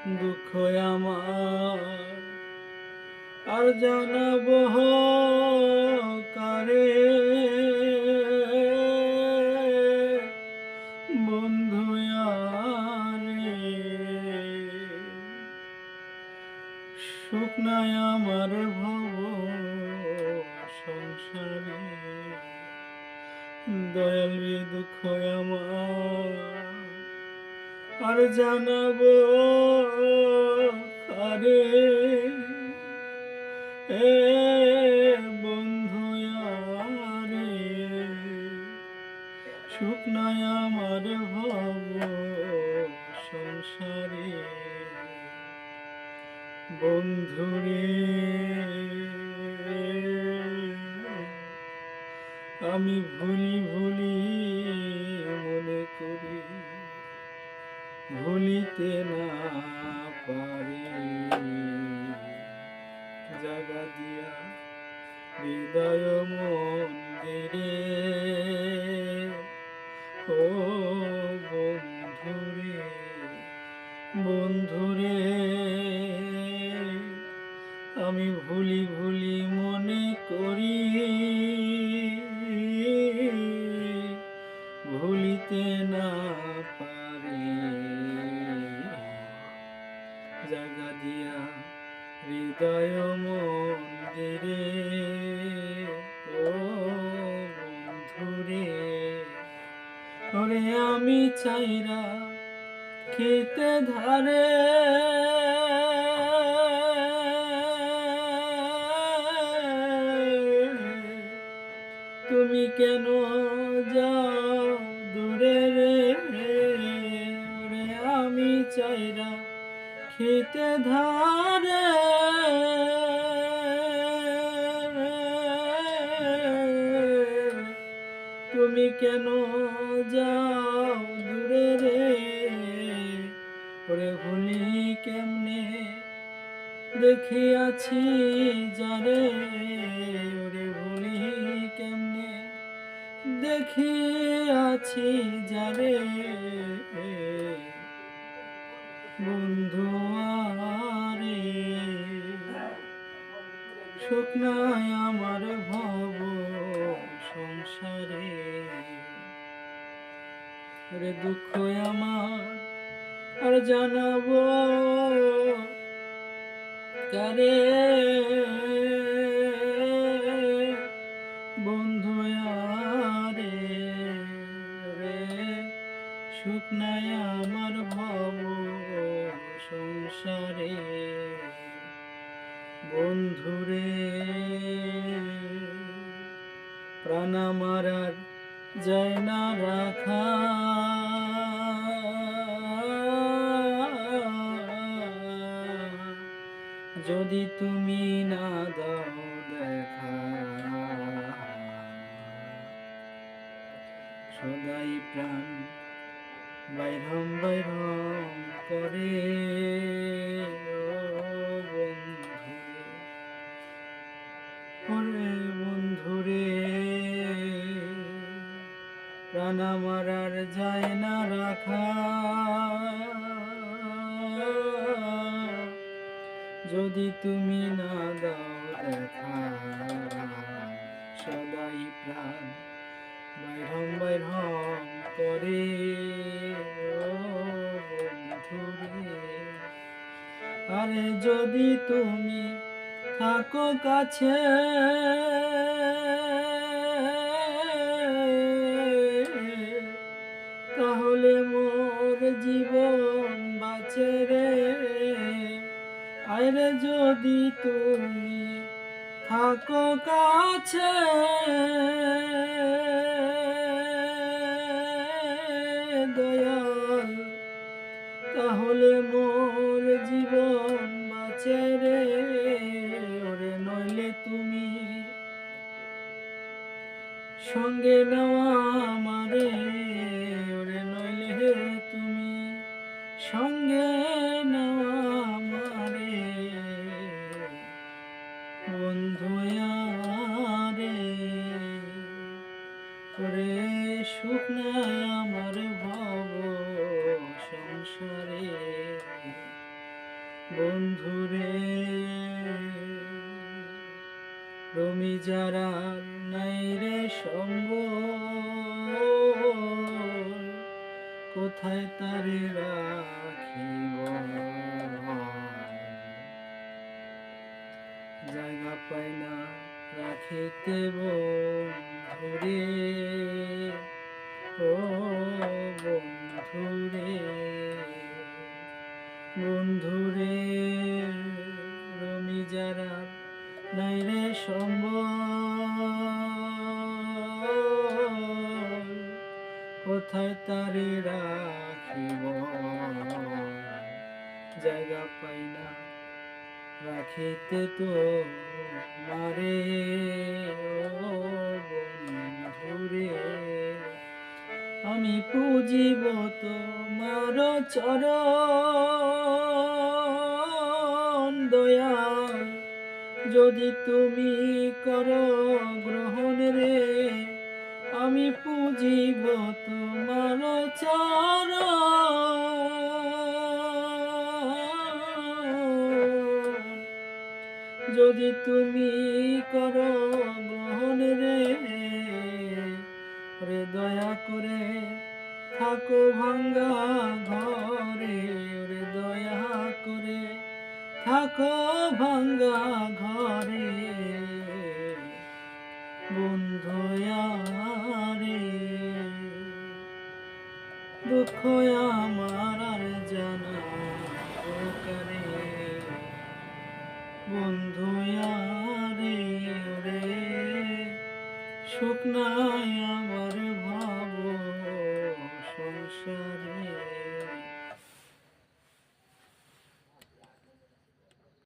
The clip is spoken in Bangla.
দুঃখ আমার আর জানাবো কারে, বন্ধু আরে। সুখ নাই আমার ভব সংসারে, দয়াল রে দুঃখ আমার আর জানাবো কারে, এ বন্ধু আরে। সুখ নাই আমার ভব সংসারে, বন্ধুরে আমি ভুলি ভুলি মনে করি, ভুলিতে না পারি। জাগা দিয়া হৃদয় মন্দিরে, ও বন্ধুরে বন্ধুরে আমি ভুলি ভুলি মনে করি, ভুলিতে না পারি। জাগা দিয়া হৃদয় মন্দিরে, ও বন্ধুরে ওরে আমি চাইরা খেতে ধারে, তুমি কেন যাও দূরে রে, ওরে আমি চাইরা খেতে ধারে, তুমি কেন যাও দূরে রে, ওরে ভুলি কেমনে দেখিয়াছি যারে, ওরে ভুলি কেমনে দেখিয়াছি যারে, বন্ধু আরে। সুখ নাই আমার ভব সংসারে, রে দুঃখ আমার আর জানাবো কারে, বন্ধু আরে রে। সুখ নাই আমার ভব সংসারে, বন্ধুরে প্রাণ আমার আর যায় না রাখা, যদি তুমি না দাও দেখা, সদাই প্রাণ বাইরম বাইরম করে, ও বন্ধুরে ওরে বন্ধুরে প্রাণ আমার আর যায় না রাখা, যদি তুমি না দাও দেখা, সদাই প্রাণ বাইরম বাইরম করে, ও বন্ধুরে। আরে যদি তুমি থাকো কাছে, তাহলে মোর জীবন বাঁচে রে, আরে যদি তুমি থাকো কাছে, দয়াল তাহলে মোর জীবন বাঁচে রে, ওরে নইলে তুমি সঙ্গে নেওয়া আমারে, ওরে নইলে তুমি সঙ্গে নেওয়া আমারে, বন্ধু আরে। ওরে সুখ নাই আমার ভব সংসারে, বন্ধুরে রমি যারা নাই রে সঙ্গ, কোথায় তারে রাখিব, জায়গা পাই না রাখিতে বন্ধুরে, ও বন্ধুরে, বন্ধুরে রমি যারা নাই রে সম্বল, কোথায় তারে রাখিব, জায়গা পাই না রাখিতে তো মারে, ও বন্ধুরে, আমি পুজিব তোমার চরণ দয়াল, যদি তুমি করো গ্রহণ রে, আমি পুজিব তোমার চরণ, যদি তুমি করো গ্রহণ রে, রে দয়া করে থাকো ভাঙ্গা ঘরে, রে দয়া করে থাকো ভাঙ্গা ঘরে, বন্ধুয়ারে দুঃখ আমার আর জানা দরকারে, বন্ধুয়ারে রে সুখ না